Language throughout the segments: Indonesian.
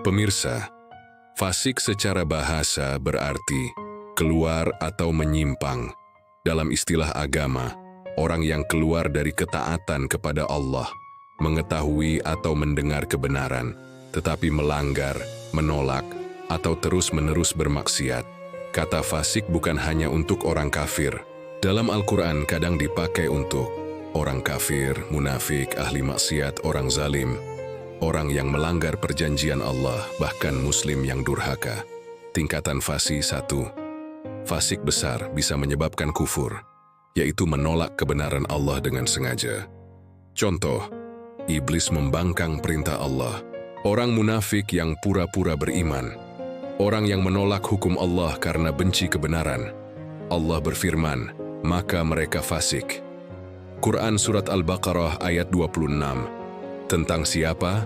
Pemirsa, fasik secara bahasa berarti keluar atau menyimpang. Dalam istilah agama, orang yang keluar dari ketaatan kepada Allah, mengetahui atau mendengar kebenaran, tetapi melanggar, menolak, atau terus-menerus bermaksiat. Kata fasik bukan hanya untuk orang kafir. Dalam Al-Quran kadang dipakai untuk orang kafir, munafik, ahli maksiat, orang zalim, orang yang melanggar perjanjian Allah, bahkan muslim yang durhaka. Tingkatan fasik 1. Fasik besar bisa menyebabkan kufur, yaitu menolak kebenaran Allah dengan sengaja. Contoh, iblis membangkang perintah Allah, orang munafik yang pura-pura beriman, orang yang menolak hukum Allah karena benci kebenaran. Allah berfirman, maka mereka fasik. Quran Surat Al-Baqarah ayat 26. Tentang siapa?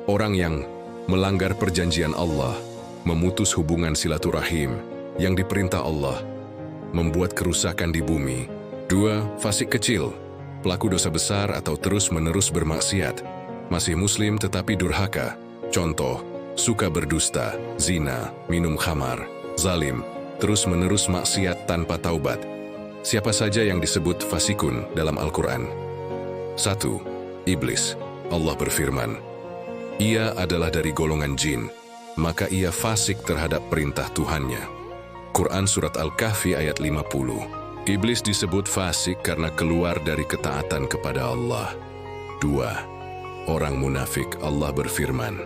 Orang yang melanggar perjanjian Allah, memutus hubungan silaturahim yang diperintah Allah, membuat kerusakan di bumi. 2. Fasik kecil, pelaku dosa besar atau terus-menerus bermaksiat, masih muslim tetapi durhaka. Contoh, suka berdusta, zina, minum khamar, zalim, terus-menerus maksiat tanpa taubat. Siapa saja yang disebut fasikun dalam Al-Quran? 1. Iblis. Allah berfirman, ia adalah dari golongan jin, maka ia fasik terhadap perintah Tuhannya. Quran Surat Al-Kahfi ayat 50. Iblis disebut fasik karena keluar dari ketaatan kepada Allah. 2. Orang munafik. Allah berfirman,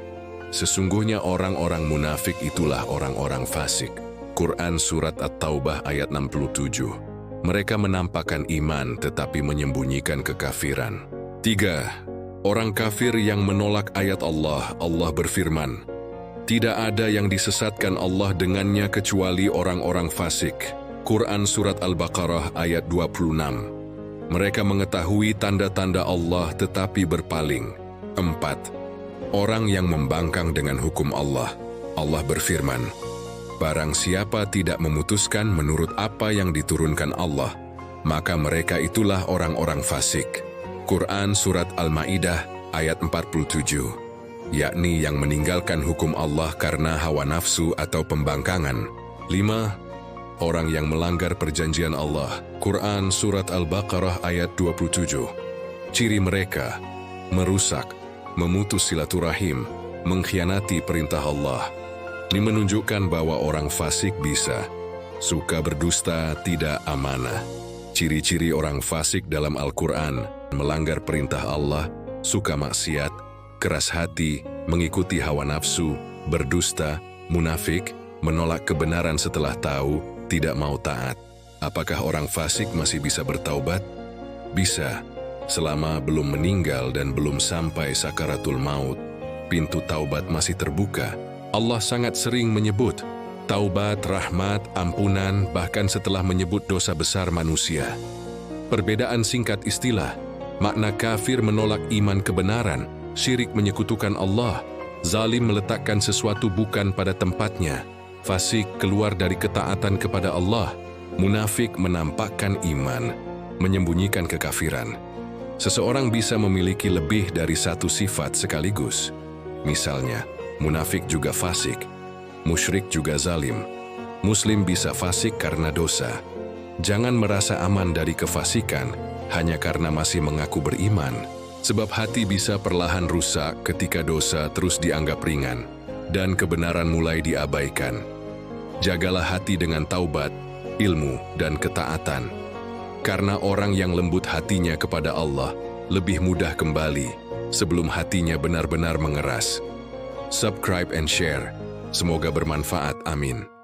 sesungguhnya orang-orang munafik itulah orang-orang fasik. Quran Surat At-Taubah ayat 67. Mereka menampakkan iman tetapi menyembunyikan kekafiran. 3. Orang kafir yang menolak ayat Allah. Allah berfirman, tidak ada yang disesatkan Allah dengannya kecuali orang-orang fasik. Quran Surat Al-Baqarah ayat 26. Mereka mengetahui tanda-tanda Allah tetapi berpaling. 4. Orang yang membangkang dengan hukum Allah. Allah berfirman, barang siapa tidak memutuskan menurut apa yang diturunkan Allah, maka mereka itulah orang-orang fasik. Quran Surat Al-Ma'idah ayat 47, yakni yang meninggalkan hukum Allah karena hawa nafsu atau pembangkangan. 5. Orang yang melanggar perjanjian Allah. Quran Surat Al-Baqarah ayat 27. Ciri mereka, merusak, memutus silaturahim, mengkhianati perintah Allah. Ini menunjukkan bahwa orang fasik bisa suka berdusta, tidak amanah. Ciri-ciri orang fasik dalam Al-Quran, melanggar perintah Allah, suka maksiat, keras hati, mengikuti hawa nafsu, berdusta, munafik, menolak kebenaran setelah tahu, tidak mau taat. Apakah orang fasik masih bisa bertaubat? Bisa, selama belum meninggal dan belum sampai sakaratul maut. Pintu taubat masih terbuka. Allah sangat sering menyebut taubat, rahmat, ampunan, bahkan setelah menyebut dosa besar manusia. Perbedaan singkat istilah, makna kafir menolak iman kebenaran, syirik menyekutukan Allah, zalim meletakkan sesuatu bukan pada tempatnya, fasik keluar dari ketaatan kepada Allah, munafik menampakkan iman, menyembunyikan kekafiran. Seseorang bisa memiliki lebih dari satu sifat sekaligus. Misalnya, munafik juga fasik, musyrik juga zalim. Muslim bisa fasik karena dosa. Jangan merasa aman dari kefasikan hanya karena masih mengaku beriman, sebab hati bisa perlahan rusak ketika dosa terus dianggap ringan dan kebenaran mulai diabaikan. Jagalah hati dengan taubat, ilmu, dan ketaatan. Karena orang yang lembut hatinya kepada Allah lebih mudah kembali sebelum hatinya benar-benar mengeras. Subscribe and share. Semoga bermanfaat. Amin.